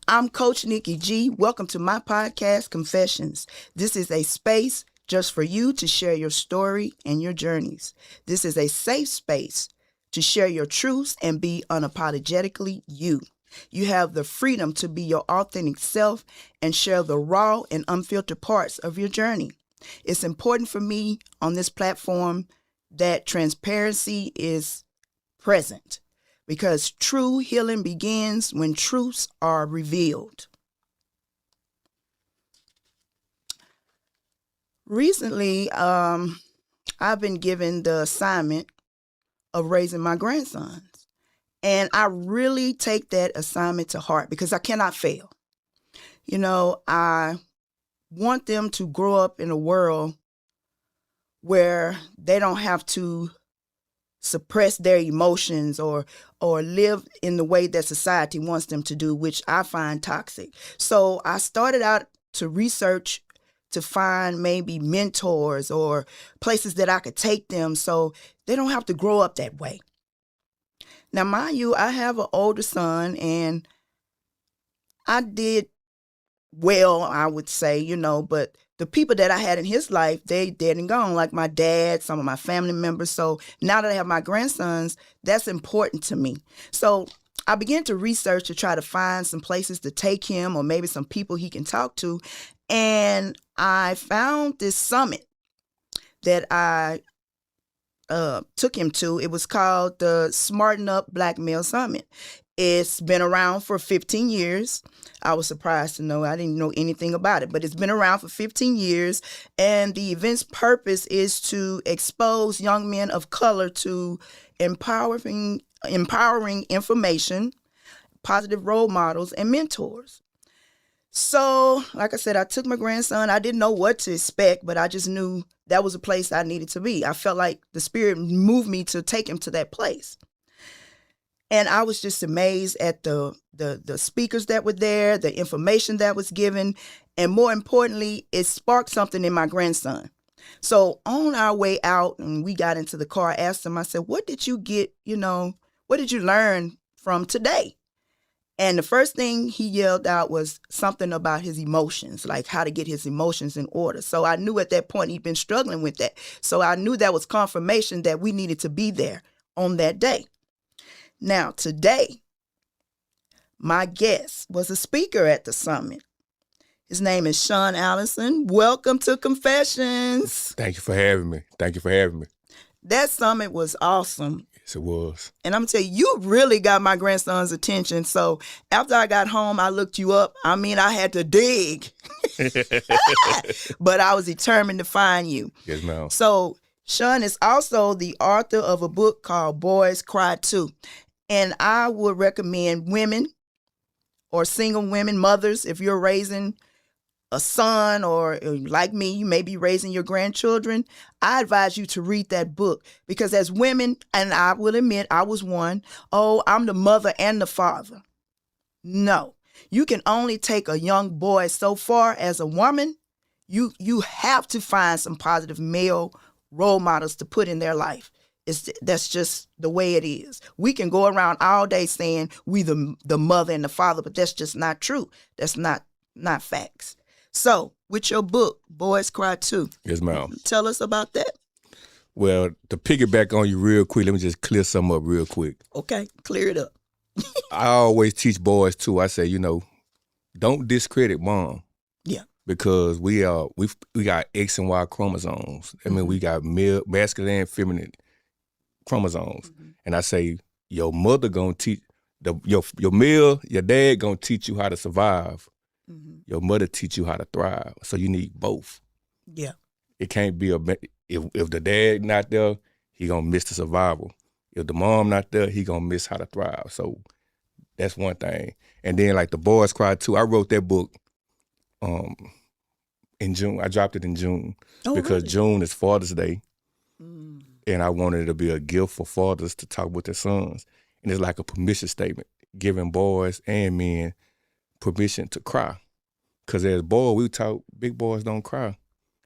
I'm Coach Nikki G. Welcome to my podcast, Confessions. This is a space just for you to share your story and your journeys. This is a safe space to share your truths and be unapologetically you. You have the freedom to be your authentic self and share the raw and unfiltered parts of your journey. It's important for me on this platform that transparency is present because true healing begins when truths are revealed. Recently, I've been given the assignment of raising my grandsons. And I really take that assignment to heart because I cannot fail. You know, I want them to grow up in a world where they don't have to suppress their emotions or live in the way that society wants them to do, which I find toxic. So I started out to research to find maybe mentors or places that I could take them so they don't have to grow up that way. Now, mind you, I have an older son and I did well, I would say, but the people that I had in his life, they dead and gone, like my dad, some of my family members. So now that I have my grandsons, that's important to me. So I began to research to try to find some places to take him or maybe some people he can talk to. And I found this summit that I took him to. It was called the Smarten Up Black Male Summit. It's been around for 15 years. I was surprised to know I didn't know anything about it, but it's been around for 15 years. And the event's purpose is to expose young men of color to empowering information, positive role models, and mentors. So, like I said, I took my grandson. I didn't know what to expect, but I just knew that was a place I needed to be. I felt like the Spirit moved me to take him to that place. And I was just amazed at the speakers that were there, the information that was given, and more importantly, it sparked something in my grandson. So on our way out, and we got into the car, I asked him, I said, what did you get, what did you learn from today? And the first thing he yelled out was something about his emotions, like how to get his emotions in order. So I knew at that point he'd been struggling with that. So I knew that was confirmation that we needed to be there on that day. Now, today, my guest was a speaker at the summit. His name is Sean Allison. Welcome to Confessions. Thank you for having me. That summit was awesome. Yes, it was. And I'm going to tell you, you really got my grandson's attention. So after I got home, I looked you up. I mean, I had to dig. But I was determined to find you. Yes, ma'am. So Sean is also the author of a book called Boys Cry Too. And I would recommend women or single women, mothers, if you're raising a son or like me, you may be raising your grandchildren, I advise you to read that book because as women, and I will admit I was one, I'm the mother and the father. No, you can only take a young boy so far as a woman. You have to find some positive male role models to put in their life. That's just the way it is. We can go around all day saying we the mother and the father, but that's just not true. That's not facts. So, with your book, Boys Cry Too. Yes, ma'am. Tell us about that. Well, to piggyback on you real quick, let me just clear something up real quick. Okay, clear it up. I always teach boys too. I say, don't discredit mom. Yeah. Because we got X and Y chromosomes. I mean, we got masculine and feminine chromosomes. Mm-hmm. And I say, your mother gonna teach your dad gonna teach you how to survive. Mm-hmm. Your mother teach you how to thrive. So you need both. Yeah. It can't be if the dad not there, he gonna miss the survival. If the mom not there, he gonna miss how to thrive. So that's one thing. And then like the Boys Cry Too, I wrote that book in June. I dropped it in June because really? June is Father's Day. Mm. And I wanted it to be a gift for fathers to talk with their sons. And it's like a permission statement, giving boys and men permission to cry. Because as boys, we talk, big boys don't cry.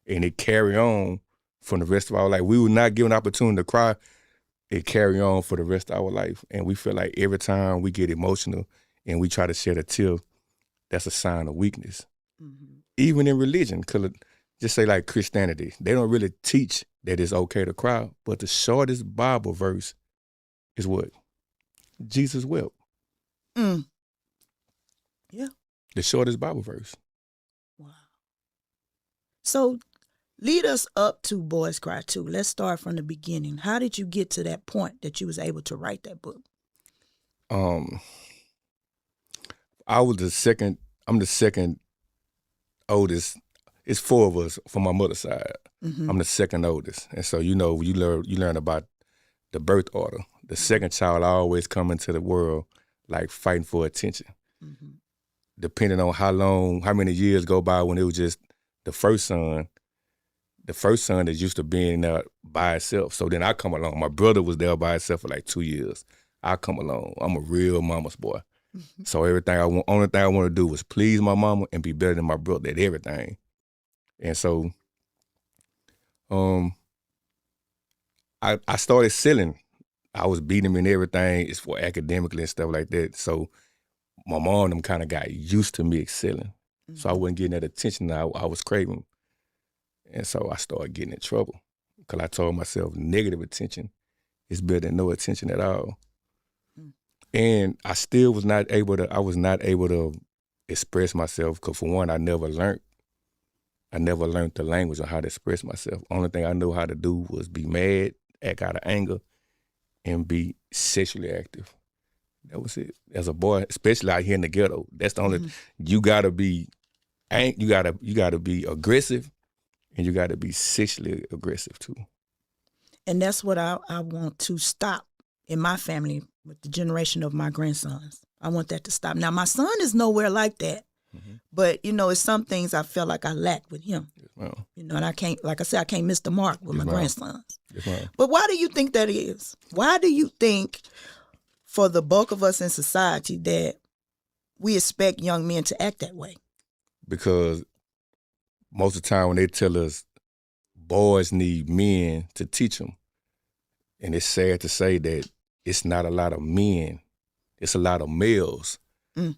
And it carry on from the rest of our life. We were not given an opportunity to cry. It carry on for the rest of our life. And we feel like every time we get emotional and we try to shed a tear, that's a sign of weakness. Even in religion, just say like Christianity, they don't really teach that it's okay to cry, but the shortest Bible verse is what? Jesus wept. Yeah. The shortest Bible verse. Wow. So lead us up to Boys Cry 2. Let's start from the beginning. How did you get to that point that you was able to write that book? I'm the second oldest. It's 4 of us from my mother's side. I'm the second oldest. And so, you learn about the birth order. The second child always come into the world like fighting for attention. Depending on how many years go by when it was just the first son is used to being there by itself. So then I come along. My brother was there by himself for like 2 years. I come along. I'm a real mama's boy. So only thing I want to do was please my mama and be better than my brother at everything. And so I started selling. I was beating him and everything. It's for academically and stuff like that. So my mom and them kind of got used to me excelling. So I wasn't getting that attention that I was craving. And so I started getting in trouble because I told myself negative attention is better than no attention at all. And I still was not able to express myself because for one, I never learned the language of how to express myself. Only thing I knew how to do was be mad, act out of anger, and be sexually active. That was it. As a boy, especially out here in the ghetto, that's the only. You gotta be aggressive, and you gotta be sexually aggressive too. And that's what I want to stop in my family with the generation of my grandsons. I want that to stop. Now my son is nowhere like that, but it's some things I feel like I lack with him. Yes, and I can't, like I said, I can't miss the mark with my grandsons. Yes, but why do you think that is? Why do you think, for the bulk of us in society, that we expect young men to act that way? Because most of the time when they tell us boys need men to teach them, and it's sad to say that it's not a lot of men, it's a lot of males.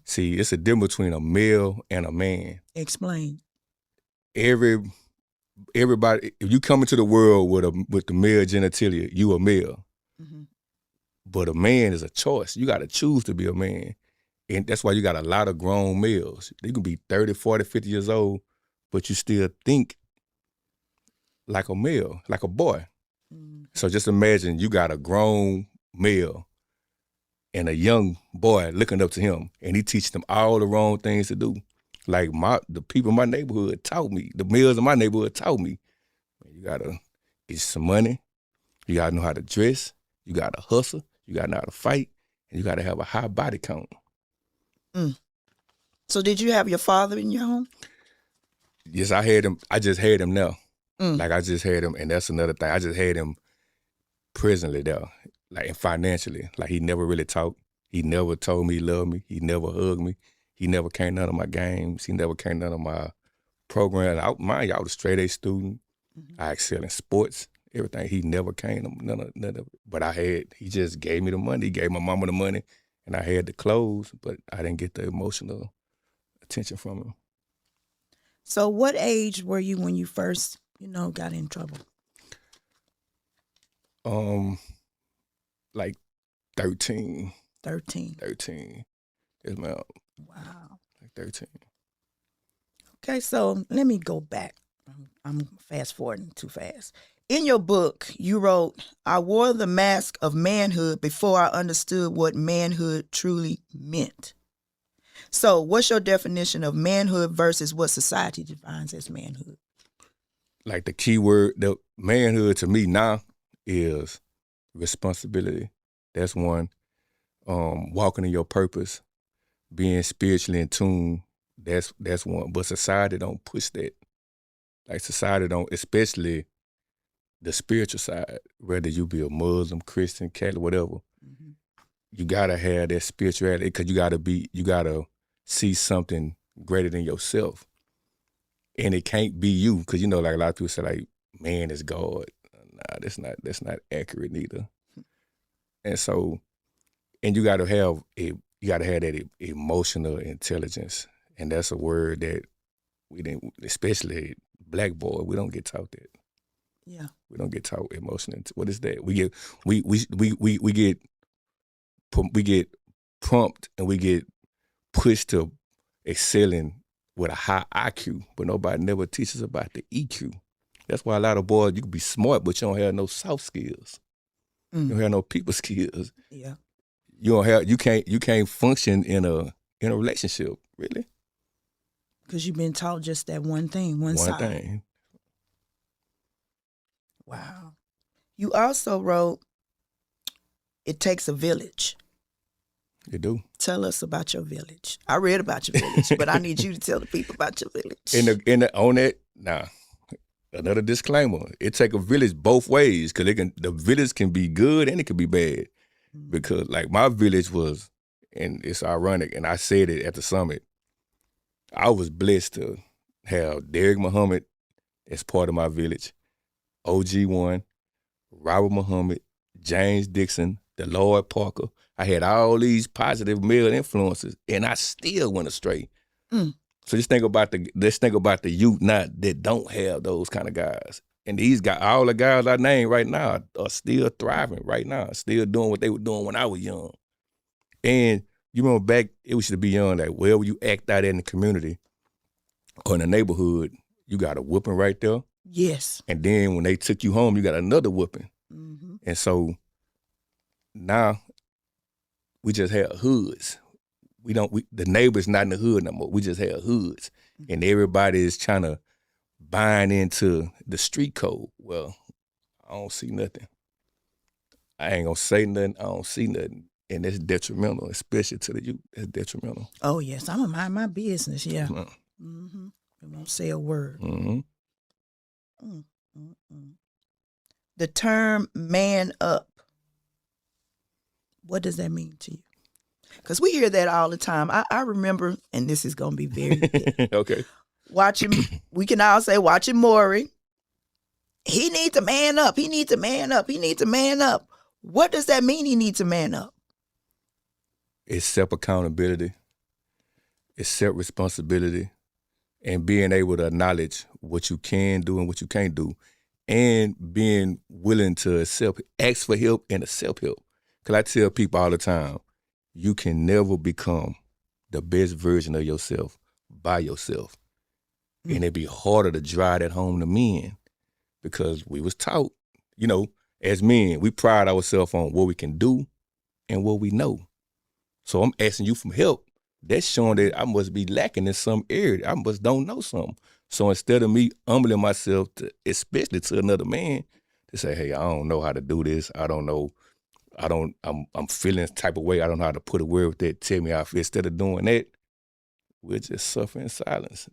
See, it's a difference between a male and a man. Explain. Everybody, if you come into the world with the male genitalia, you a male. But a man is a choice. You got to choose to be a man. And that's why you got a lot of grown males. They can be 30, 40, 50 years old, but you still think like a male, like a boy. So just imagine you got a grown male and a young boy looking up to him, and he teaches them all the wrong things to do. Like the people in my neighborhood taught me, the males in my neighborhood taught me, you gotta get some money, you gotta know how to dress, you gotta hustle, you gotta know how to fight, and you gotta have a high body count. So did you have your father in your home? Yes, I had him. I just had him now. Like I just had him, and that's another thing. I just had him presently there, like and financially. Like he never really talked. He never told me he loved me. He never hugged me. He never came to none of my games. He never came to none of my programs. Mind you, I was a straight A student. I excel in sports, everything. He never came to none of it. But he just gave me the money. He gave my mama the money, and I had the clothes, but I didn't get the emotional attention from him. So what age were you when you first, got in trouble? Like 13. 13. 13. Yes, ma'am. Wow. Like 13. Okay, so let me go back. I'm fast forwarding too fast. In your book, you wrote, "I wore the mask of manhood before I understood what manhood truly meant." So what's your definition of manhood versus what society defines as manhood? Like the key word, the manhood to me now is responsibility. That's one. Walking in your purpose, being spiritually in tune, that's one. But society don't push that. Like society don't, especially the spiritual side, whether you be a Muslim, Christian, Catholic, whatever, you gotta have that spirituality because you gotta see something greater than yourself. And it can't be you, because like a lot of people say like, man is God. Nah, that's not accurate neither. And so, and you gotta have that emotional intelligence And that's a word that we didn't, especially Black boy, we don't get taught that. Yeah. We don't get taught emotional. What is that? We get pumped and we get pushed to excelling with a high IQ, but nobody never teaches about the EQ. That's why a lot of boys, you can be smart, but you don't have no soft skills. You don't have no people skills. Yeah. You can't function in a relationship, really. Because you've been taught just that one thing, one side. Thing. Wow. You also wrote, it takes a village. You do. Tell us about your village. I read about your village, but I need you to tell the people about your village. On that, now, another disclaimer. It take a village both ways, because the village can be good and it can be bad. Because like my village was, and it's ironic, and I said it at the summit, I was blessed to have Derek Muhammad as part of my village, OG1, Robert Muhammad, James Dixon, Deloyd Parker. I had all these positive male influences, and I still went astray. So let's think about the youth now that don't have those kind of guys. And these guys, all the guys I named right now are still thriving right now, still doing what they were doing when I was young. And you remember back, it used to be young, like wherever you act out in the community or in the neighborhood, you got a whooping right there. Yes. And then when they took you home, you got another whooping. Mm-hmm. And so now we just have hoods. The neighbor's not in the hood no more. We just have hoods. Mm-hmm. And everybody is trying to bind into the street code. Well, I don't see nothing. I ain't gonna say nothing. I don't see nothing. And that's detrimental, especially to the youth. That's detrimental. Oh, yes. I'm going to mind my business, yeah. Mm-hmm. I won't say a word. Mm-hmm. The term man up, what does that mean to you? Because we hear that all the time. I remember, and this is going to be very okay. We can all say, watching Maury. He needs to man up. He needs to man up. He needs to man up. What does that mean, he needs to man up? It's self-accountability. It's self-responsibility. And being able to acknowledge what you can do and what you can't do. And being willing to ask for help and accept help. Because I tell people all the time, you can never become the best version of yourself by yourself. And it'd be harder to drive that home to men because we was taught, as men, we pride ourselves on what we can do and what we know. So I'm asking you for help. That's showing that I must be lacking in some area. I must don't know something. So instead of me humbling myself, especially to another man, to say, hey, I don't know how to do this. I don't know. I'm feeling this type of way. I don't know how to put a word with that. Tell me how I feel. Instead of doing that, we'll just suffer in silence.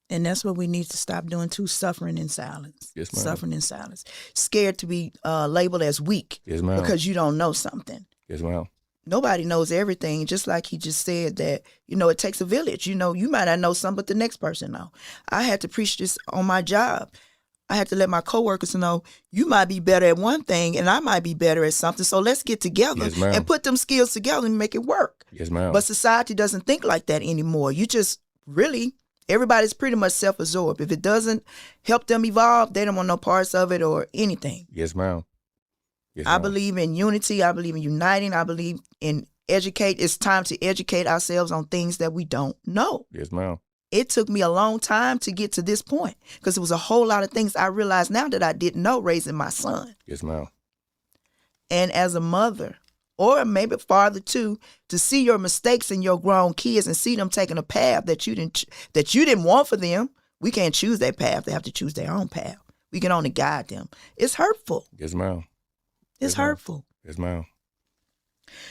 And that's what we need to stop doing too, suffering in silence. Yes, ma'am. Suffering in silence. Scared to be labeled as weak. Yes, ma'am. Because you don't know something. Yes, ma'am. Nobody knows everything, just like he just said that, it takes a village. You might not know something, but the next person know. I had to preach this on my job. I had to let my coworkers know, you might be better at one thing and I might be better at something. So let's get together and put them skills together and make it work. Yes, ma'am. But society doesn't think like that anymore. You just really, everybody's pretty much self-absorbed. If it doesn't help them evolve, they don't want no parts of it or anything. Yes, ma'am. Yes, I believe in unity. I believe in uniting. I believe in educate. It's time to educate ourselves on things that we don't know. Yes, ma'am. It took me a long time to get to this point because it was a whole lot of things I realize now that I didn't know raising my son. Yes, ma'am. And as a mother, or maybe father too, to see your mistakes in your grown kids and see them taking a path that you didn't want for them. We can't choose their path. They have to choose their own path. We can only guide them. It's hurtful. Yes, ma'am. It's hurtful. Yes, ma'am.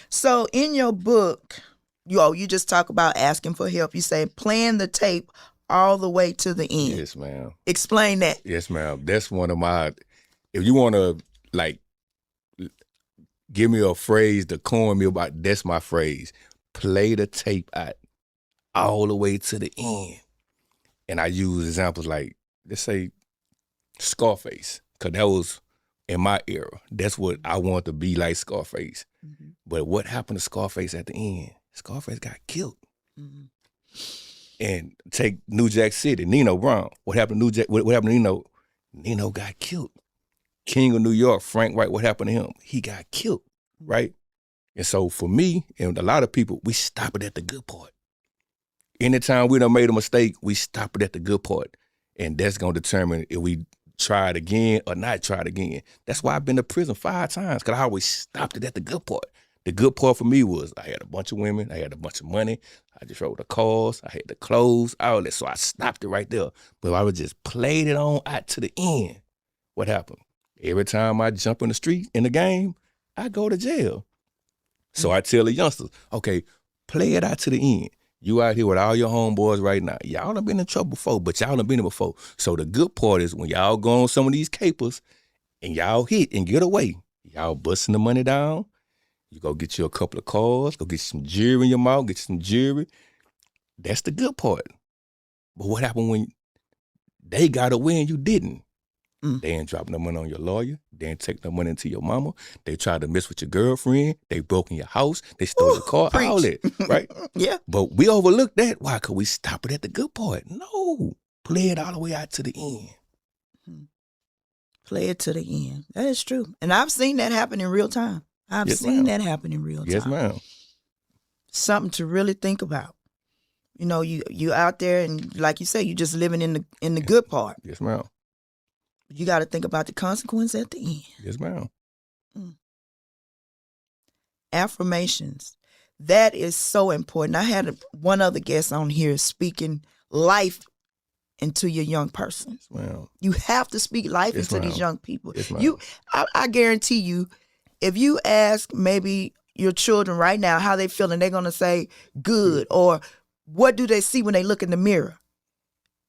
So in your book, you just talk about asking for help. You say playing the tape all the way to the end. Yes, ma'am. Explain that. Yes, ma'am. That's one of my, if you want to give me a phrase to coin me about, that's my phrase. Play the tape out all the way to the end. And I use examples like, let's say Scarface, because that was in my era. That's what I want to be like Scarface. Mm-hmm. But what happened to Scarface at the end? Scarface got killed. Mm-hmm. And take New Jack City, Nino Brown. What happened to New Jack? What happened to Nino? Nino got killed. King of New York, Frank White, what happened to him? He got killed, right? And so for me and a lot of people, we stop it at the good part. Anytime we done made a mistake, we stop it at the good part. And that's going to determine if we try it again or not try it again. That's why I've been to prison 5 times, because I always stopped it at the good part. The good part for me was I had a bunch of women, I had a bunch of money, I just rode the cars, I had the clothes, all that. So I stopped it right there. But if I would just played it on out to the end, what happened? Every time I jump in the street in the game, I go to jail. So I tell the youngsters, okay, play it out to the end. You out here with all your homeboys right now. Y'all done been in trouble before, but y'all done been there before. So the good part is when y'all go on some of these capers and y'all hit and get away, y'all busting the money down. You go get you a couple of cars, go get you some jewelry in your mouth, get you some jewelry. That's the good part. But what happened when they got away and you didn't? They ain't dropping no money on your lawyer. They ain't taking no money into your mama. They tried to mess with your girlfriend. They broke in your house. They stole your car. Preach. All that, right? Yeah. But we overlook that. Why? Because we stop it at the good part. No. Play it all the way out to the end. Play it to the end. That is true. And I've seen that happen in real time. I've seen that happen in real time. Yes, ma'am. Something to really think about. You know, you out there and like you say, you just living in the good part. Yes, ma'am. You got to think about the consequence at the end. Yes, ma'am. Affirmations. That is so important. I had one other guest on here speaking life into your young person. Yes, ma'am. You have to speak life Yes, into ma'am. these young people. Yes, ma'am. I guarantee you, if you ask maybe your children right now how they feeling, they're going to say good, or what do they see when they look in the mirror?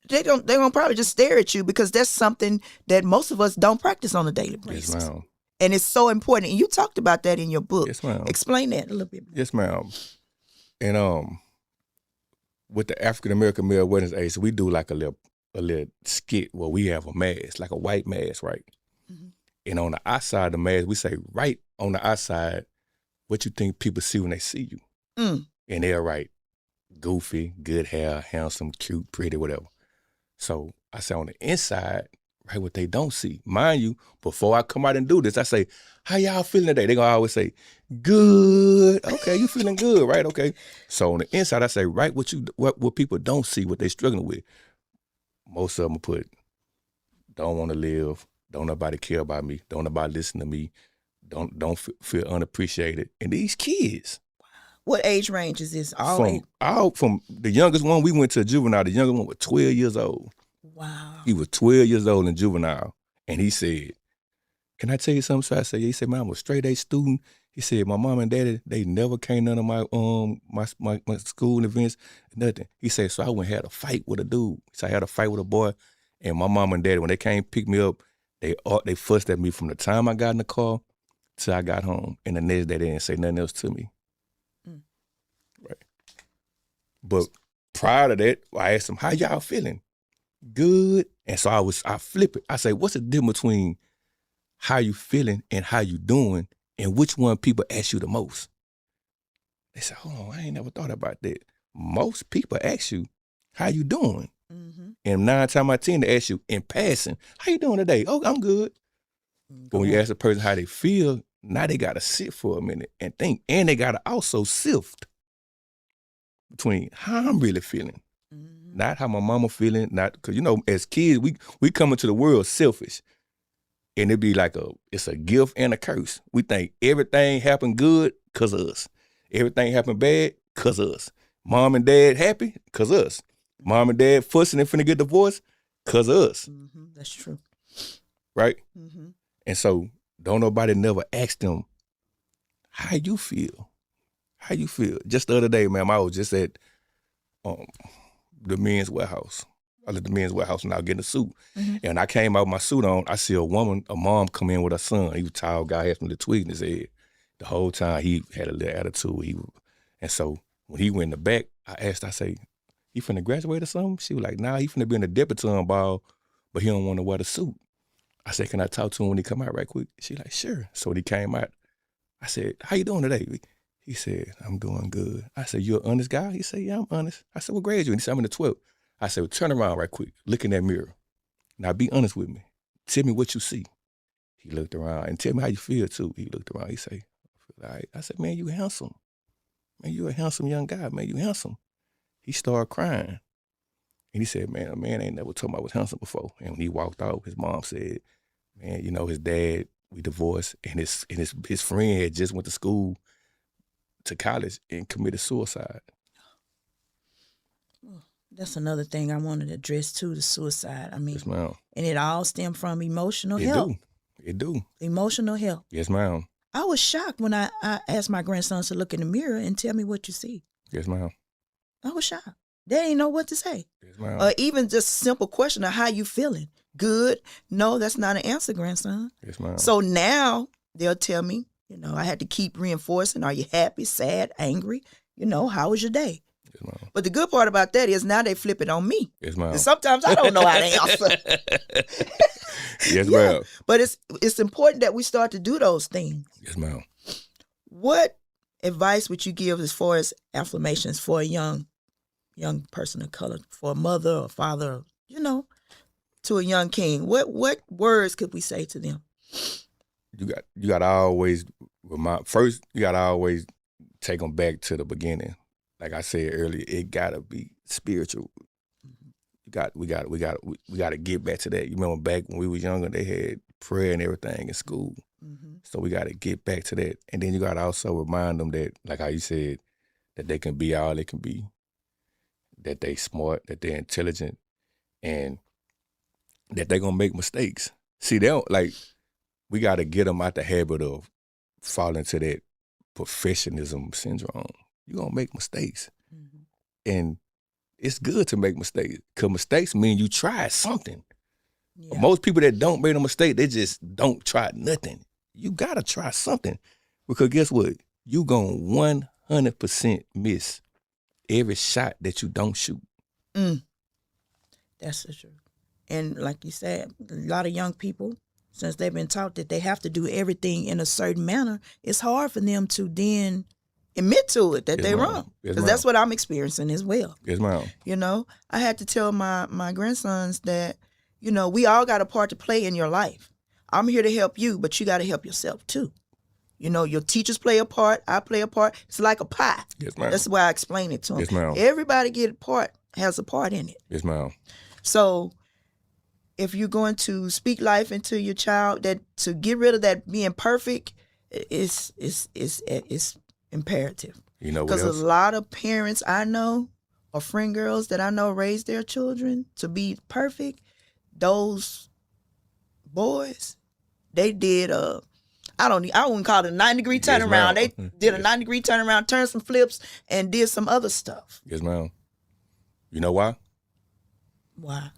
They're going to probably just stare at you, because that's something that most of us don't practice on a daily basis. Yes, ma'am. And it's so important. And you talked about that in your book. Yes, ma'am. Explain that a little bit more. Yes, ma'am. And with the African American Male Awareness Agency, we do like a little skit where we have a mask, like a white mask, right? Mm-hmm. And on the outside of the mask, we say right on the outside, what you think people see when they see you. And they're right, goofy, good hair, handsome, cute, pretty, whatever. So I say on the inside, right, what they don't see. Mind you, before I come out and do this, I say, how y'all feeling today? They gonna always say, good. Okay, you feeling good, right? Okay. So on the inside, I say, right, what people don't see, what they struggling with. Most of them put, don't want to live, don't nobody care about me, don't nobody listen to me, don't feel unappreciated. And these kids. What age range is this? From the youngest one, we went to a juvenile. The youngest one was 12 years old. Wow. He was 12 years old in juvenile. And he said, can I tell you something? So I said, yeah. He said, man, I'm a straight A student. He said, my mom and daddy, they never came to none of my school events, nothing. He said, so I went and had a fight with a dude. So I had a fight with a boy. And my mom and daddy, when they came pick me up, they fussed at me from the time I got in the car till I got home. And the next day, they didn't say nothing else to me. Right. But prior to that, I asked them, how y'all feeling? Good. And so I flip it. I say, what's the difference between how you feeling and how you doing, and which one people ask you the most? They say, oh, I ain't never thought about that. Most people ask you, how you doing? Mm-hmm. And 9 times out of 10, they ask you in passing, how you doing today? Oh, I'm good. But when you ask a person how they feel, now they got to sit for a minute and think. And they got to also sift between how I'm really feeling, not how my mama feeling, not because, you know, as kids, we come into the world selfish. And it be like it's a gift and a curse. We think everything happened good because of us. Everything happened bad because of us. Mom and dad happy because of us. Mom and dad fussing and finna get divorced because of us. Mm-hmm. That's true. Right? Mm-hmm. And so don't nobody never ask them, how you feel? How you feel? Just the other day, ma'am, I was just at the men's warehouse. I was at the men's warehouse and I was getting a suit. Mm-hmm. And I came out with my suit on. I see a mom come in with her son. He was a tall guy, had some little twigs in his head. The whole time he had a little attitude. And so when he went in the back, I say, he finna graduate or something? She was like, nah, he finna be in the debutante ball, but he don't want to wear the suit. I said, can I talk to him when he come out right quick? She like, sure. So when he came out, I said, how you doing today? He said, I'm doing good. I said, you an honest guy? He said, yeah, I'm honest. I said, what grade you in? He said, I'm in the 12th. I said, well, turn around right quick. Look in that mirror. Now be honest with me. Tell me what you see. He looked around and tell me how you feel too. He looked around. He said, I feel all right. I said, man, you handsome. Man, you a handsome young guy. Man, you handsome. He started crying. And he said, man, a man ain't never told me I was handsome before. And when he walked out, his mom said, man, you know, his dad, we divorced, and his friend had just went to school, to college, and committed suicide. That's another thing I wanted to address too, the suicide. I mean, Yes, ma'am. And it all stemmed from emotional health. It do. Emotional health. Yes, ma'am. I was shocked when I asked my grandsons to look in the mirror and tell me what you see. Yes, ma'am. I was shocked. They didn't know what to say. Yes, ma'am. Or even just a simple question of how you feeling. Good. No, that's not an answer, grandson. Yes, ma'am. So now they'll tell me, you know, I had to keep reinforcing. Are you happy, sad, angry? You know, how was your day? Yes, ma'am. But the good part about that is now they flip it on me. Yes, ma'am. And sometimes I don't know how to answer. Yes, ma'am. But it's important that we start to do those things. Yes, ma'am. What advice would you give as far as affirmations for a young person of color, for a mother or father, you know, to a young king? What words could we say to them? You got to always remind. First, you got to always take them back to the beginning. Like I said earlier, it got to be spiritual. We got to get back to that. You remember back when we was younger, they had prayer and everything in school. Mm-hmm. So we got to get back to that. And then you got to also remind them that, like how you said, that they can be all they can be, that they smart, that they're intelligent, and that they're going to make mistakes. See, they don't, like, we got to get them out the habit of falling into that perfectionism syndrome. You're going to make mistakes. Mm-hmm. And it's good to make mistakes, because mistakes mean you tried something. Yeah. But most people that don't make a mistake, they just don't try nothing. You got to try something, because guess what? You going to 100% miss every shot that you don't shoot. That's the truth. And like you said, a lot of young people, since they've been taught that they have to do everything in a certain manner, it's hard for them to then admit to it that they're wrong. Because that's what I'm experiencing as well. Yes, ma'am. You know, I had to tell my grandsons that, you know, we all got a part to play in your life. I'm here to help you, but you got to help yourself too. You know, your teachers play a part, I play a part. It's like a pie. Yes, ma'am. That's why I explain it to them. Yes, ma'am. Everybody has a part in it. Yes, ma'am. So if you're going to speak life into your child, that to get rid of that being perfect, it's imperative. You know what Because else? a lot of parents I know, or friend girls that I know, raise their children to be perfect. Those boys, they did I wouldn't call it a 90-degree turnaround. Yes, they did a 90-degree turnaround, turned some flips, and did some other stuff. Yes, ma'am. You know why? Why?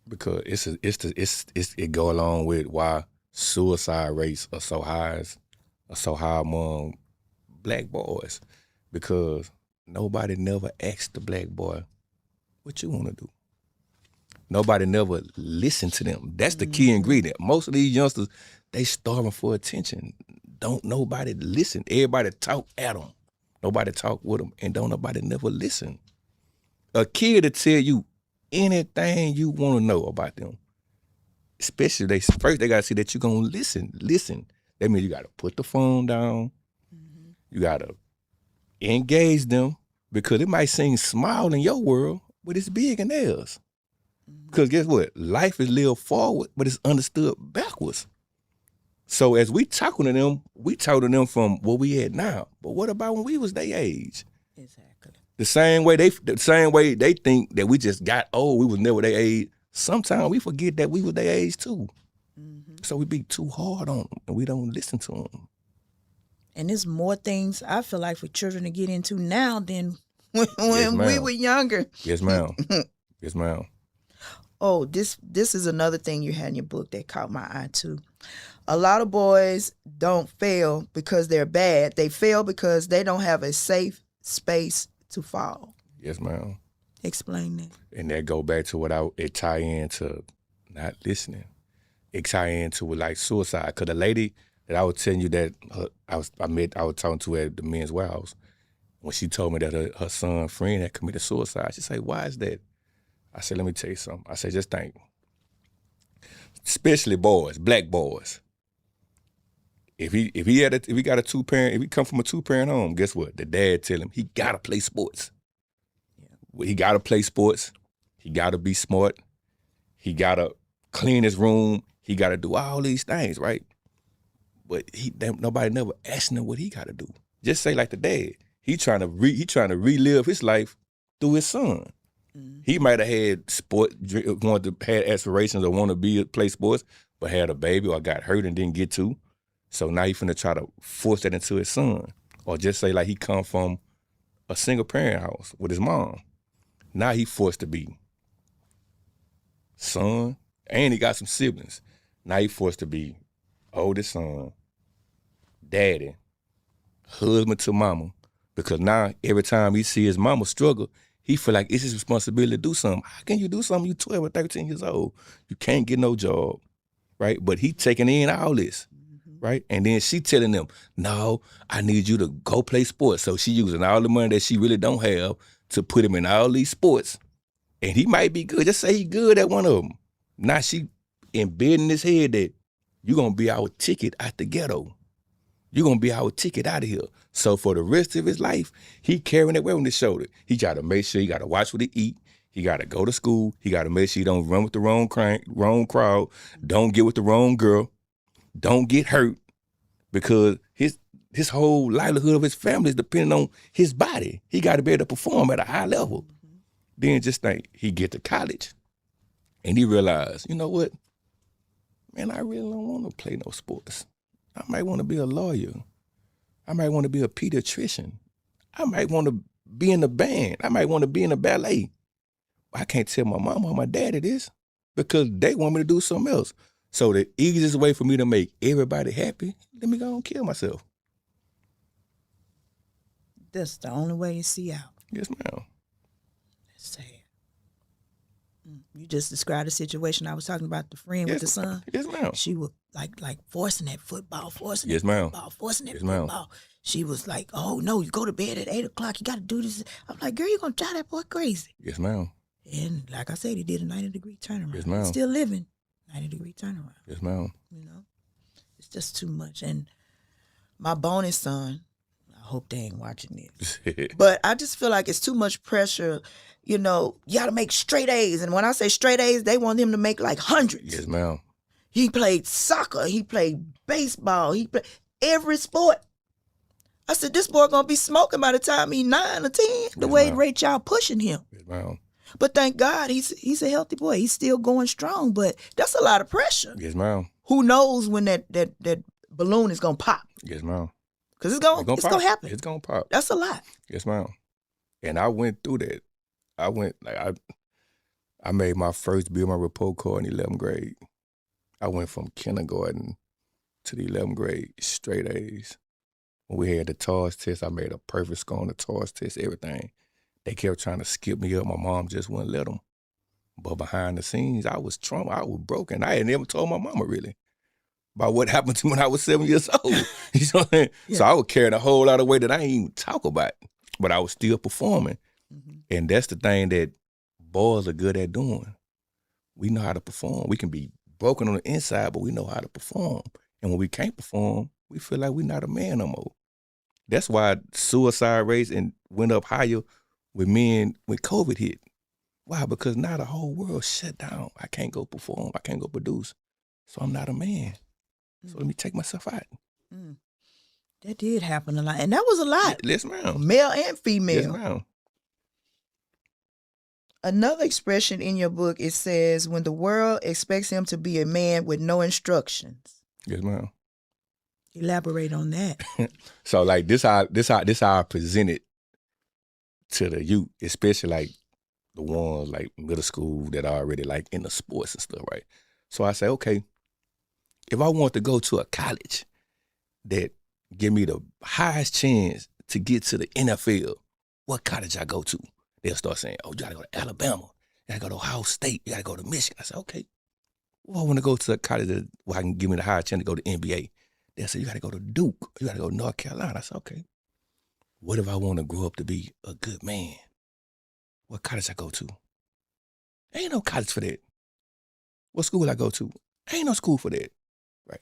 Because it go along with why suicide rates are so high among black boys, because nobody never asked the black boy, what you want to do? Nobody never listened to them. That's the key ingredient. Most of these youngsters, they starving for attention. Don't nobody listen. Everybody talk at them. Nobody talk with them, and don't nobody never listen. A kid to tell you anything you want to know about them, especially first they got to see that you're going to listen. That means you got to put the phone down. Mm-hmm. You got to engage them, because it might seem small in your world, but it's big in theirs. Because guess what? Life is lived forward, but it's understood backwards. So as we talking to them, we talk to them from what we had now. But what about when we was their age? Exactly. The same way they think that we just got old, we was never their age. Sometimes we forget that we were their age too. Mm-hmm. So we be too hard on them, and we don't listen to them. And there's more things I feel like for children to get into now than when Yes, we were younger. Yes, ma'am. Yes, ma'am. Oh, this is another thing you had in your book that caught my eye too. A lot of boys don't fail because they're bad. They fail because they don't have a safe space to fall. Yes, ma'am. Explain that. And that go back to it tie into not listening. It tie into like suicide. Because the lady that I was telling you that I was talking to her at the men's warehouse when she told me that her son friend had committed suicide. She said, "Why is that?" I said, "Let me tell you something." I said, "Just think, especially boys, black boys. If he got a 2-parent, if he come from a 2-parent home, guess what? The dad tell him he gotta play sports. Yeah. He gotta play sports. He gotta be smart. He gotta clean his room. He gotta do all these things, right? But nobody never asking him what he gotta do. Just say like the dad. He trying to relive his life through his son. Mm-hmm. He might have had had aspirations or want to play sports, but had a baby or got hurt and didn't get to. So now he finna try to force that into his son. Or just say like he come from a single parent house with his mom. Now he forced to be son, and he got some siblings. Now he forced to be oldest son, daddy, husband to mama. Because now every time he see his mama struggle, he feel like it's his responsibility to do something. How can you do something? You 12 or 13 years old. You can't get no job, right? But he taking in all this. Right? And then she telling them, no, I need you to go play sports. So she using all the money that she really don't have to put him in all these sports. And he might be good. Just say he good at one of them. Now she embedding in his head that you're going to be our ticket out the ghetto. You're going to be our ticket out of here. So for the rest of his life, he carrying that weight on his shoulder. He got to make sure he got to watch what he eat. He got to go to school. He got to make sure he don't run with the wrong crowd. Don't get with the wrong girl. Don't get hurt, because his whole livelihood of his family is depending on his body. He got to be able to perform at a high level. Mm-hmm. Then just think, he get to college, and he realize, you know what? Man, I really don't want to play no sports. I might want to be a lawyer. I might want to be a pediatrician. I might want to be in the band. I might want to be in a ballet. I can't tell my mama or my daddy this because they want me to do something else. So the easiest way for me to make everybody happy, let me go and kill myself. That's the only way you see out. Yes, ma'am. That's sad. You just described the situation I was talking about, the friend with the son. Yes, ma'am. She was like forcing that football, forcing yes, that ma'am. football, forcing that yes, football. Ma'am. She was like, oh, no, you go to bed at 8 o'clock. You got to do this. I'm like, girl, you going to drive that boy crazy. Yes, ma'am. And like I said, he did a 90-degree turnaround. Yes, ma'am. He's still living. 90-degree turnaround. Yes, ma'am. You know, it's just too much. And my bonus son, I hope they ain't watching this, but I just feel like it's too much pressure. You know, you got to make straight A's. And when I say straight A's, they want him to make like hundreds. Yes, ma'am. He played soccer. He played baseball. He played every sport. I said, this boy going to be smoking by the time he's 9 or 10, the way rate y'all pushing him. Yes, ma'am. But thank God he's a healthy boy. He's still going strong, but that's a lot of pressure. Yes, ma'am. Who knows when that balloon is going to pop? Yes, ma'am. Because it's going to happen. It's going to pop. That's a lot. Yes, ma'am. And I went through that. I made my first Be My Report card in 11th grade. I went from kindergarten to the 11th grade, straight A's. When we had the TARS test, I made a perfect score on the TARS test, everything. They kept trying to skip me up. My mom just wouldn't let them. But behind the scenes, I was traumatized. I was broken. I had never told my mama really about what happened to me when I was 7 years old. You know what I mean? Yeah. So I was carrying a whole lot of weight that I didn't even talk about, but I was still performing. Mm-hmm. And that's the thing that boys are good at doing. We know how to perform. We can be broken on the inside, but we know how to perform. And when we can't perform, we feel like we're not a man no more. That's why suicide rates went up higher with men when COVID hit. Why? Because now the whole world shut down. I can't go perform. I can't go produce. So I'm not a man. So let me take myself out. Mm. That did happen a lot. And that was a lot. Yes, ma'am. Male and female. Yes, ma'am. Another expression in your book, it says, when the world expects him to be a man with no instructions. Yes, ma'am. Elaborate on that. So like this how I present it to the youth, especially like the ones like middle school that are already like in the sports and stuff, right? So I say, okay, if I want to go to a college that give me the highest chance to get to the NFL, what college I go to? They'll start saying, oh, you gotta go to Alabama, you gotta go to Ohio State, you gotta go to Michigan. I said, okay, well, I want to go to a college where I can give me the highest chance to go to NBA. They said, you got to go to Duke. You got to go to North Carolina. I said, okay. What if I want to grow up to be a good man? What college I go to? Ain't no college for that. What school I go to? Ain't no school for that. Right.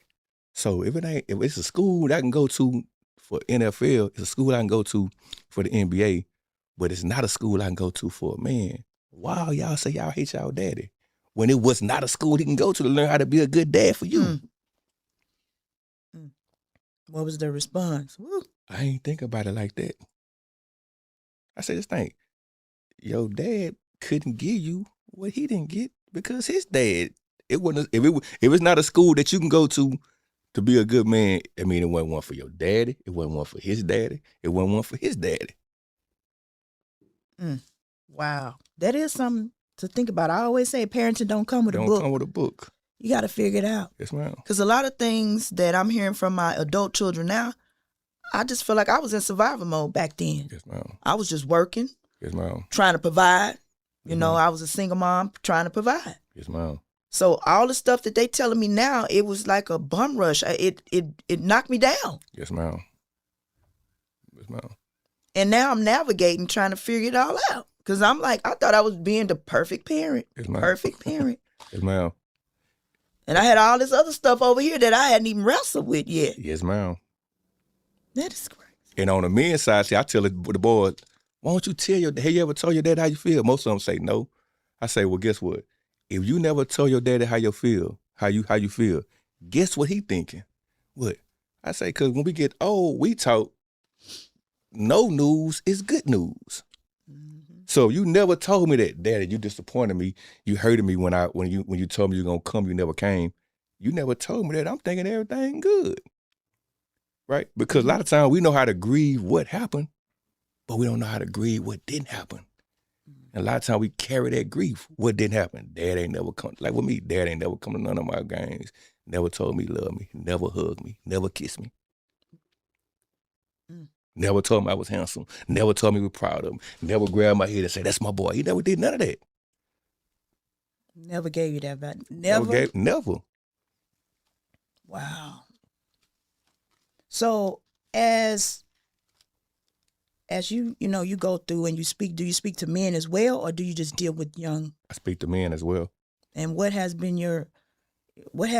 So if it's a school that I can go to for NFL, it's a school I can go to for the NBA, but it's not a school I can go to for a man. Wow, y'all say y'all hate y'all daddy. When it was not a school he can go to learn how to be a good dad for you. What was the response? Woo. I ain't think about it like that. I said, just think, your dad couldn't give you what he didn't get because his dad, if it's not a school that you can go to be a good man, I mean, it wasn't one for your daddy, it wasn't one for his daddy, it wasn't one for his daddy. Wow. That is something to think about. I always say parenting don't come with a book. Don't come with a book. You got to figure it out. Yes, ma'am. Because a lot of things that I'm hearing from my adult children now, I just feel like I was in survival mode back then. Yes, ma'am. I was just working. Yes, ma'am. Trying to provide. You know, I was a single mom trying to provide. Yes, ma'am. So all the stuff that they telling me now, it was like a bum rush. It knocked me down. Yes, ma'am. Yes, ma'am. And now I'm navigating, trying to figure it all out. Because I'm like, I thought I was being the perfect parent. Yes, ma'am. Perfect parent. Yes, ma'am. And I had all this other stuff over here that I hadn't even wrestled with yet. Yes, ma'am. That is crazy. And on the men's side, see, I tell the boys, why don't you tell have you ever told your dad how you feel? Most of them say no. I say, well, guess what? If you never tell your daddy how you feel, guess what he thinking? What? I say, because when we get old, we talk, no news is good news. So you never told me that, Daddy, you disappointed me. You hurted me when you told me you were gonna come, you never came. You never told me that. I'm thinking everything good. Right? Because a lot of times we know how to grieve what happened, but we don't know how to grieve what didn't happen. And a lot of times we carry that grief. What didn't happen? Dad ain't never come. Like with me, Dad ain't never come to none of my games. Never told me he loved me. Never hugged me. Never kissed me. Never told me I was handsome. Never told me he was proud of him. Never grabbed my head and said, that's my boy. He never did none of that. Never gave you that value. Never? Never. Wow. So as you go through and you speak, do you speak to men as well, or do you just deal with young? I speak to men as well. And what have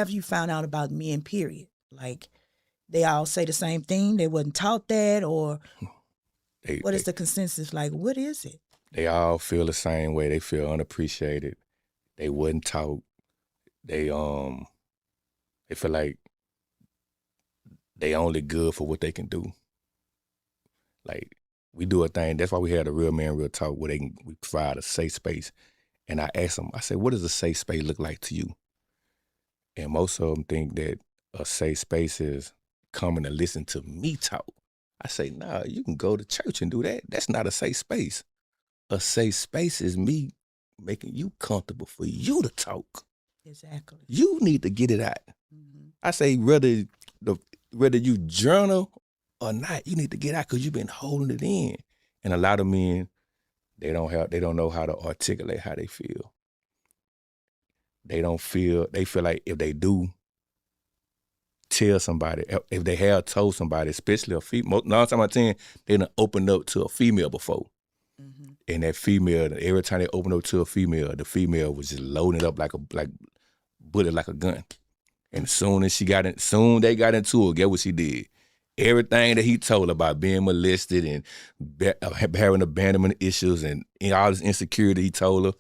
you found out about men, period? Like, they all say the same thing? They wasn't taught that? Or what is the consensus? Like, what is it? They all feel the same way. They feel unappreciated. They wasn't taught. They feel like they only good for what they can do. Like, we do a thing. That's why we had a Real Man, Real Talk, where we provide a safe space. And I asked them, I said, what does a safe space look like to you? And most of them think that a safe space is coming to listen to me talk. I say, nah, you can go to church and do that. That's not a safe space. A safe space is me making you comfortable for you to talk. Exactly. You need to get it out. Mm-hmm. I say, whether you journal or not, you need to get out because you've been holding it in. And a lot of men, they don't know how to articulate how they feel. They feel like if they do tell somebody, if they have told somebody, especially a female, 9 times out of 10, they done opened up to a female before. Mm-hmm. And that female, every time they opened up to a female, the female was just loading it up like bullet like a gun. And soon they got into it, guess what she did? Everything that he told about being molested and having abandonment issues and all this insecurity he told her,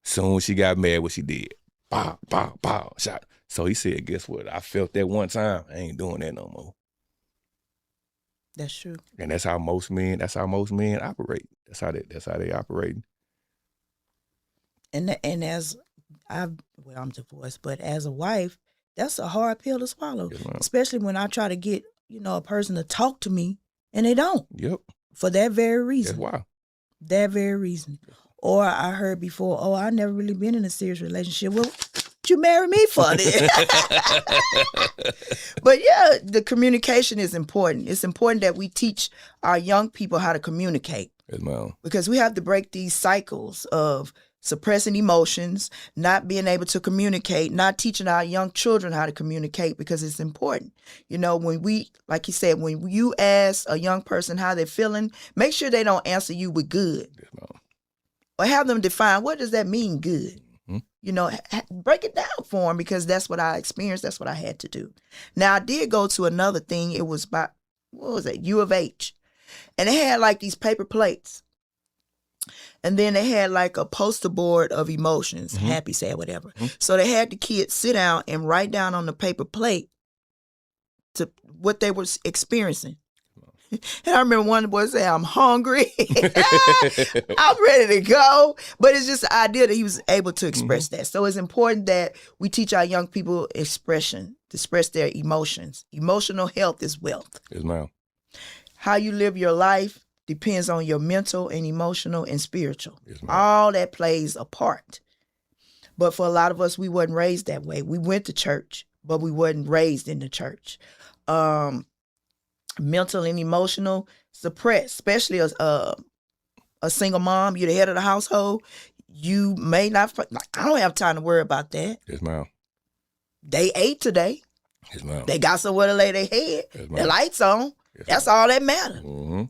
soon she got mad, what she did? Pow, pow, pow, shot. So he said, guess what? I felt that one time. I ain't doing that no more. That's true. And that's how most men operate. That's how they operate. And as I'm divorced, but as a wife, that's a hard pill to swallow. Yes, especially when I try to get, a person to talk to me and they don't. Yep. For that very reason. That's why. That very reason. Or I heard before, I never really been in a serious relationship. Well, you marry me for it. But yeah, the communication is important. It's important that we teach our young people how to communicate. Yes, ma'am. Because we have to break these cycles of suppressing emotions, not being able to communicate, not teaching our young children how to communicate because it's important. You know, when we, like you said, when you ask a young person how they're feeling, make sure they don't answer you with good. Yes, ma'am. Or have them define, what does that mean, good? Mm-hmm. You know, break it down for them, because that's what I experienced. That's what I had to do. Now, I did go to another thing. It was by, what was it, U of H. And they had like these paper plates. And then they had like a poster board of emotions, Mm-hmm. happy, sad, whatever. Mm-hmm. So they had the kids sit down and write down on the paper plate to what they were experiencing. And I remember one of the boys say, I'm hungry. I'm ready to go. But it's just the idea that he was able to express that. So it's important that we teach our young people expression, to express their emotions. Emotional health is wealth. Yes, ma'am. How you live your life depends on your mental and emotional and spiritual. Yes, ma'am. All that plays a part. But for a lot of us, we wasn't raised that way. We went to church, but we wasn't raised in the church. Mental and emotional suppressed, especially as a single mom, you're the head of the household. You may not, like, I don't have time to worry about that. Yes, ma'am. They ate today. Yes, ma'am. They got somewhere to lay their head. Yes, The ma'am. lights on. Yes, That's all that matters. Mm-hmm.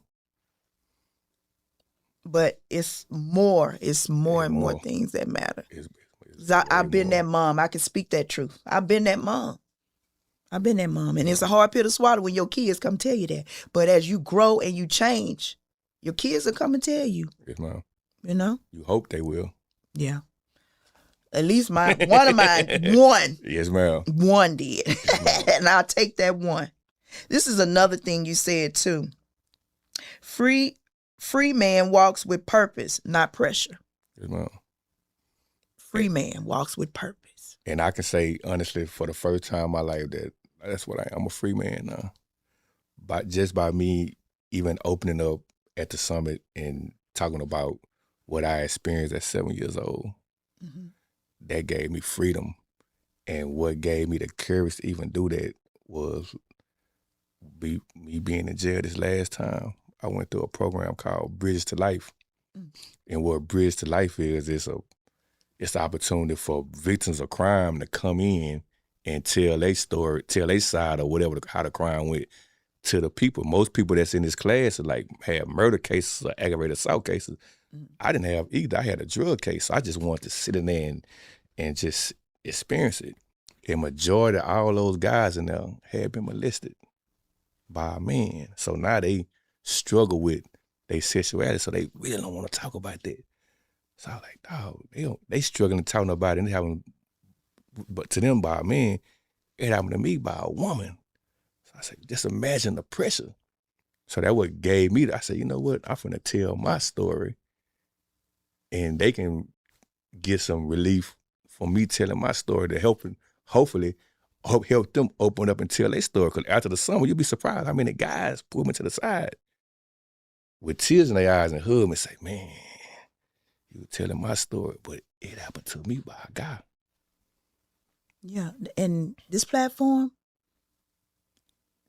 But it's more. It's more and more more. things that matter. It's 'Cause I've been more. that mom. I can speak that truth. I've been that mom. And it's a hard pill to swallow when your kids come tell you that. But as you grow and you change, your kids will come and tell you. Yes, ma'am. You know? You hope they will. Yeah. At least one of mine, Yes, ma'am. one did. And I'll take that one. This is another thing you said too. Free man walks with purpose, not pressure. Yes, ma'am. Free man walks with purpose. And I can say honestly, for the first time in my life, that that's what I'm a free man now. By me even opening up at the summit and talking about what I experienced at 7 years old, Mm-hmm. that gave me freedom. And what gave me the courage to even do that was me being in jail this last time. I went through a program called Bridge to Life. Mm. And what Bridge to Life is, it's an opportunity for victims of crime to come in and tell their story, tell their side or whatever, how the crime went to the people. Most people that's in this class are like have murder cases or aggravated assault cases. Mm. I didn't have either. I had a drug case. So I just wanted to sit in there and just experience it. And majority of all those guys in there had been molested by a man. So now they struggle with their sexuality, so they really don't want to talk about that. So I was like, dog, they struggling to talk about it, and they having, but to them by a man, it happened to me by a woman. So I said, just imagine the pressure. So that what gave me, I said, you know what, I'm finna tell my story, and they can get some relief from me telling my story to hopefully help them open up and tell their story. Because after the summer, you'll be surprised how many guys pull me to the side with tears in their eyes and hug me and say, man, you were telling my story, but it happened to me by a guy. Yeah, and this platform,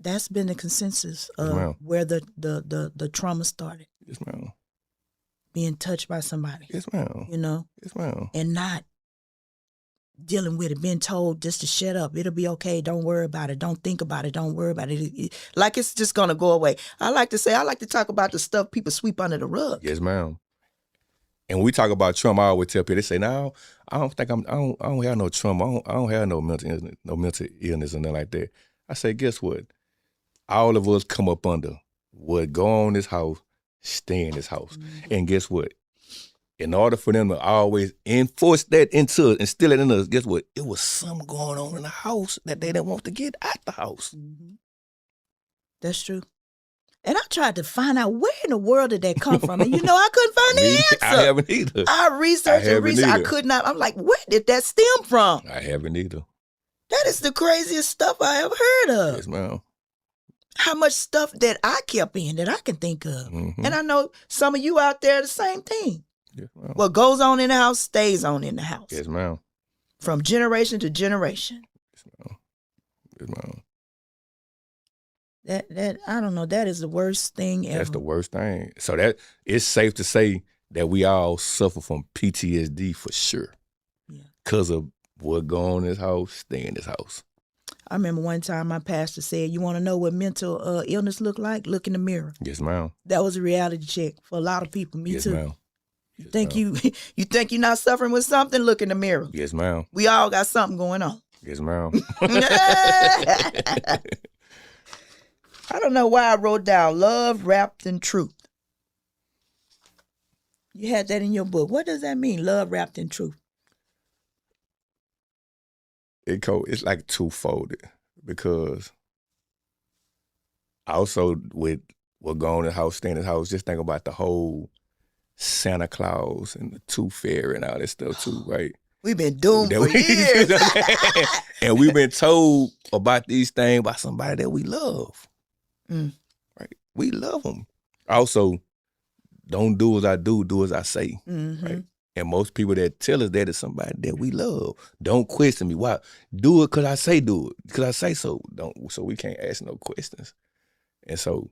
that's been the consensus of ma'am. where the trauma started. Yes, ma'am. Being touched by somebody. Yes, ma'am. You know? Yes, ma'am. And not dealing with it, being told just to shut up. It'll be okay. Don't worry about it. Don't think about it. Don't worry about it. Like it's just going to go away. I like to talk about the stuff people sweep under the rug. Yes, ma'am. And when we talk about trauma, I always tell people, they say, no, I don't have no trauma. I don't have no mental illness or nothing like that. I say, guess what? All of us come up under what go on in this house, stay in this house. Mm-hmm. And guess what? In order for them to always enforce that into us, instill it in us, guess what? It was something going on in the house that they didn't want to get out the house. Mm-hmm. That's true. And I tried to find out where in the world did that come from. And I couldn't find the answer. I haven't either. I researched. I could not. I'm like, where did that stem from? I haven't either. That is the craziest stuff I ever heard of. Yes, ma'am. How much stuff that I kept in that I can think of. Mm-hmm. And I know some of you out there, the same thing. Yes, ma'am. What goes on in the house stays on in the house. Yes, ma'am. From generation to generation. Yes, ma'am. Yes, ma'am. That I don't know. That is the worst thing ever. That's the worst thing. So that it's safe to say that we all suffer from PTSD for sure. Yeah. Because of what go on in this house, stay in this house. I remember one time my pastor said, you want to know what mental illness look like? Look in the mirror. Yes, ma'am. That was a reality check for a lot of people. Me yes, too. Ma'am. You think you think you're not suffering with something? Look in the mirror. Yes, ma'am. We all got something going on. Yes, ma'am. I don't know why I wrote down love wrapped in truth. You had that in your book. What does that mean? Love wrapped in truth. It's like two-folded because also with what going in the house, staying in the house, just think about the whole Santa Claus and the Tooth Fairy and all that stuff too, right? We've been doomed for years. And we've been told about these things by somebody that we love. Right? We love them. Also, don't do as I do, do as I say. Right? And most people that tell us that is somebody that we love. Don't question me. Why? Do it because I say do it. Because I say so. So we can't ask no questions. And so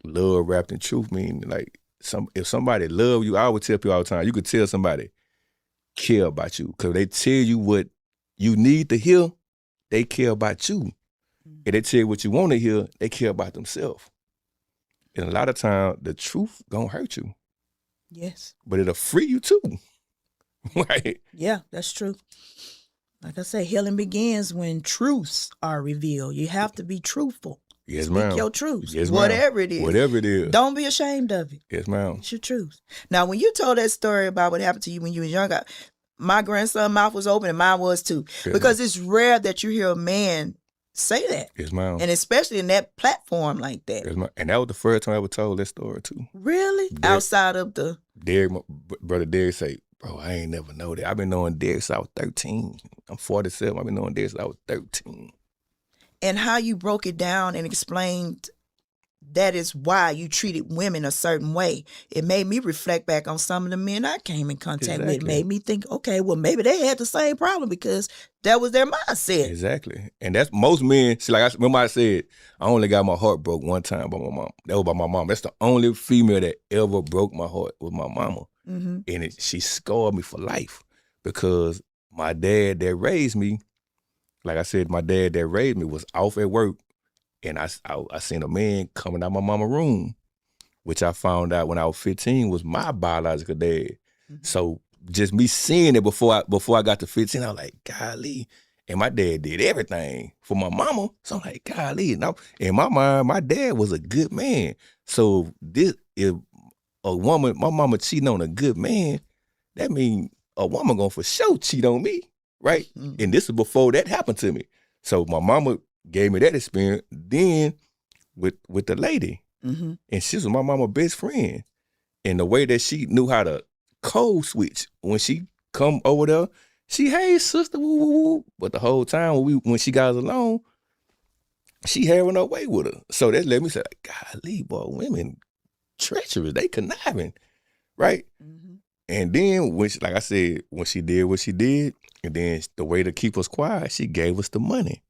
love wrapped in truth means like if somebody love you, I would tell people all the time, you could tell somebody care about you. Because they tell you what you need to hear, they care about you. If they tell you what you want to hear, they care about themselves. And a lot of times, the truth gonna hurt you. Yes. But it'll free you too. Right? Yeah, that's true. Like I say, healing begins when truths are revealed. You have to be truthful. Yes, ma'am. Speak your truth. Yes, ma'am. Whatever it is. Whatever it is. Don't be ashamed of it. Yes, ma'am. It's your truth. Now, when you told that story about what happened to you when you was younger, my grandson's mouth was open and mine was too. Yes, because it's rare that you hear a man say that. Yes, ma'am. And especially in that platform like that. Yes, ma'am. And that was the first time I ever told that story too. Really? Outside of the... Derek, my brother Derek say, bro, I ain't never know that. I've been knowing Derek since I was 13. I'm 47. I've been knowing Derek since I was 13. And how you broke it down and explained that is why you treated women a certain way. It made me reflect back on some of the men I came in contact with. It made me think, okay, well, maybe they had the same problem because that was their mindset. Exactly. And that's most men. See, like remember I said, I only got my heart broke one time by my mom. That was by my mom. That's the only female that ever broke my heart was my mama. And she scarred me for life because my dad that raised me, like I said, my dad that raised me was off at work. And I seen a man coming out my mama's room, which I found out when I was 15 was my biological dad. So just me seeing it before I got to 15, I was like, golly. And my dad did everything for my mama. So I'm like, golly. And in my mind, my dad was a good man. So if a woman, my mama cheating on a good man, that means a woman gonna for sure cheat on me, right? And this is before that happened to me. So my mama gave me that experience then with the lady. And she was my mama's best friend. And the way that she knew how to code switch when she come over there, she, hey, sister, woo, woo, woo. But the whole time when she got us alone, she having her way with her. So that let me say, golly, boy, women treacherous, they conniving, right? And then, like I said, when she did what she did, and then the way to keep us quiet, she gave us the money.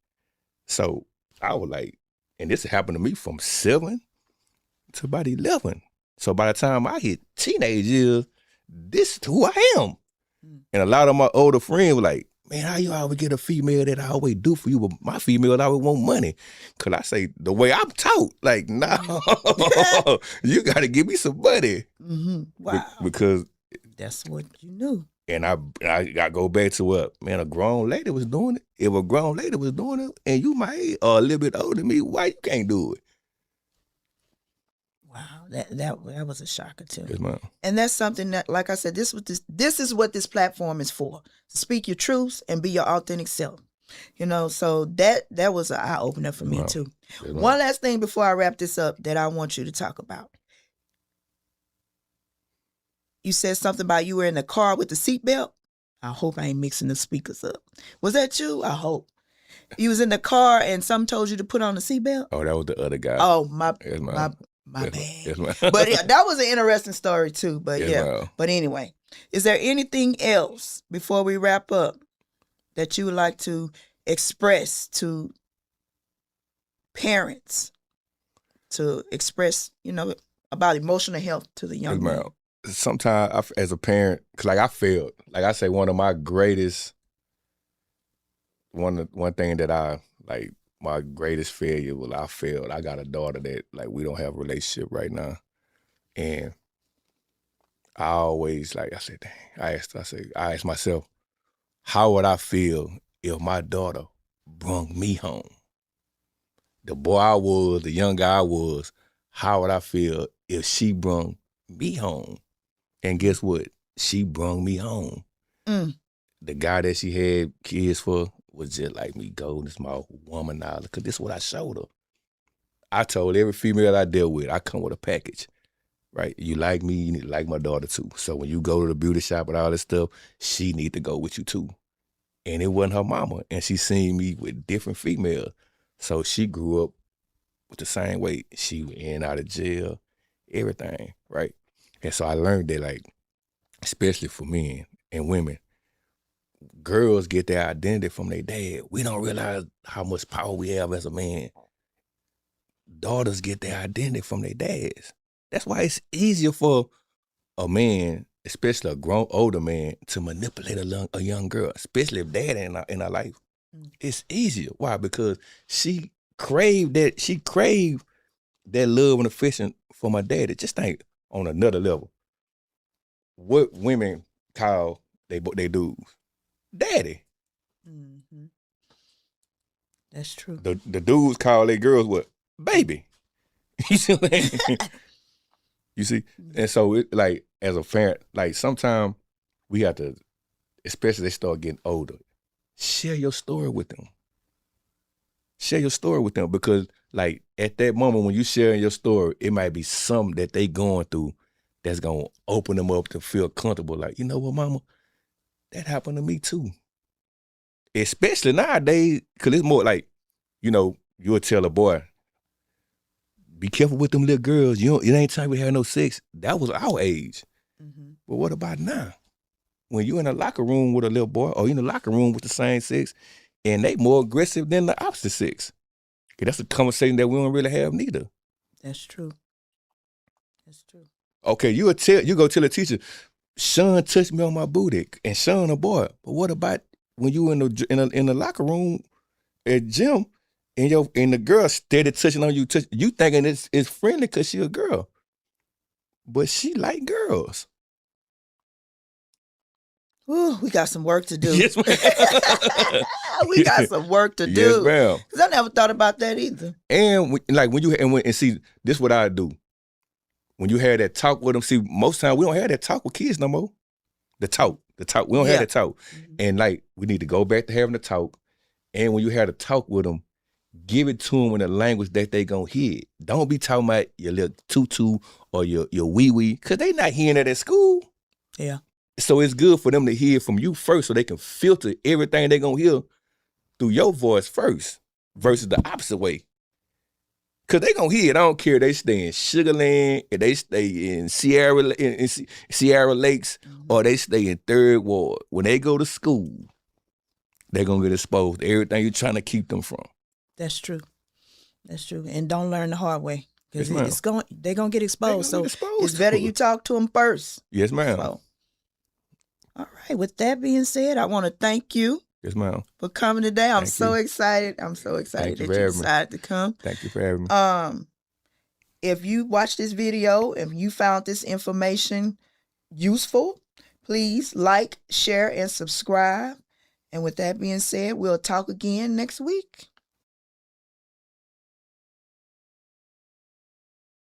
So I was like, and this happened to me from 7 to about 11. So by the time I hit teenage years, this is who I am. And a lot of my older friends were like, man, how you always get a female that I always do for you, but my female always want money? Because I say, the way I'm taught, like, no, you got to give me some money. Wow. Because that's what you knew. And I go back to what, man, a grown lady was doing it. If a grown lady was doing it, and you might a little bit older than me, why you can't do it? Wow, that was a shocker too. Yes, ma'am. And that's something that, like I said, this is what this platform is for. To speak your truths and be your authentic self. You know, so that was an eye opener for me too. Yes, one last thing before I wrap this up that I want you to talk about. You said something about you were in the car with the seatbelt. I hope I ain't mixing the speakers up. Was that you? I hope. You was in the car and some told you to put on the seatbelt? Oh, that was the other guy. Oh, my yes, bad. Yes, But that was an interesting story too. But yes, yeah. Ma'am. But anyway, is there anything else before we wrap up that you would like to express to parents, to express, about emotional health to the young man? sometimes as a parent, cause like I failed. Like I say, one thing that I like, my greatest failure was I failed. I got a daughter that like we don't have a relationship right now, and I always like I said, dang, I asked myself, how would I feel if my daughter brung me home? The boy I was, the young guy I was, how would I feel if she brung me home? And guess what? She brung me home. Mm. The guy that she had kids for was just like me, golden small woman knowledge, because this is what I showed her. I told every female I dealt with, I come with a package, right? You like me, you need to like my daughter too. So when you go to the beauty shop and all this stuff, she need to go with you too. And it wasn't her mama, and she seen me with different females. So she grew up with the same way. She went in and out of jail, everything, right? And so I learned that, like, especially for men and women, girls get their identity from their dad. We don't realize how much power we have as a man. Daughters get their identity from their dads. That's why it's easier for a man, especially a grown older man, to manipulate a young girl, especially if dad in her life. It's easier. Why? Because she craved that love and affection for my daddy. Just think on another level. What women call they dudes? Daddy. Mm-hmm. That's true. The dudes call their girls what? Baby. You see what I mean? You see? And so it, like, as a parent, like sometimes we have to, especially they start getting older, share your story with them. Share your story with them, because like at that moment when you share your story, it might be something that they going through that's gonna open them up to feel comfortable. Like, you know what, mama? That happened to me too. Especially nowadays, because it's more like, you know, you'll tell a boy, be careful with them little girls. It ain't time we have no sex. That was our age. Mm-hmm. But what about now? When you in a locker room with a little boy, or you in a locker room with the same sex, and they more aggressive than the opposite sex. That's a conversation that we don't really have neither. That's true. That's true. Okay, you go tell a teacher, Sean touched me on my booty, and Sean a boy. But what about when you in the locker room at gym, and the girl steady touching on you? You thinking it's friendly because she a girl, but she like girls. Ooh, we got some work to do. Yes, ma'am. We got some work to do. Yes, ma'am. Because I never thought about that either. And see, this is what I do. When you have that talk with them, see, most time we don't have that talk with kids no more. The talk. We don't have that talk. Mm-hmm. And like, we need to go back to having the talk. And when you have the talk with them, give it to them in a language that they gonna hear. Don't be talking about your little tutu or your wee-wee, because they not hearing it at school. Yeah. So it's good for them to hear from you first, so they can filter everything they gonna hear through your voice first versus the opposite way. Because they gonna hear it. I don't care if they stay in Sugar Land, if they stay in Sierra Lakes, or they stay in Third Ward. When they go to school, they're gonna get exposed to everything you're trying to keep them from. That's true. That's true. And don't learn the hard way. Because yes, they're gonna get exposed. It's better you talk to them first. Yes, ma'am. So, all right. With that being said, I want to thank you. Yes, ma'am. For coming today. I'm so excited. I'm so excited that you decided to come. Thank you for having me. If you watched this video, if you found this information useful, please like, share, and subscribe. And with that being said, we'll talk again next week.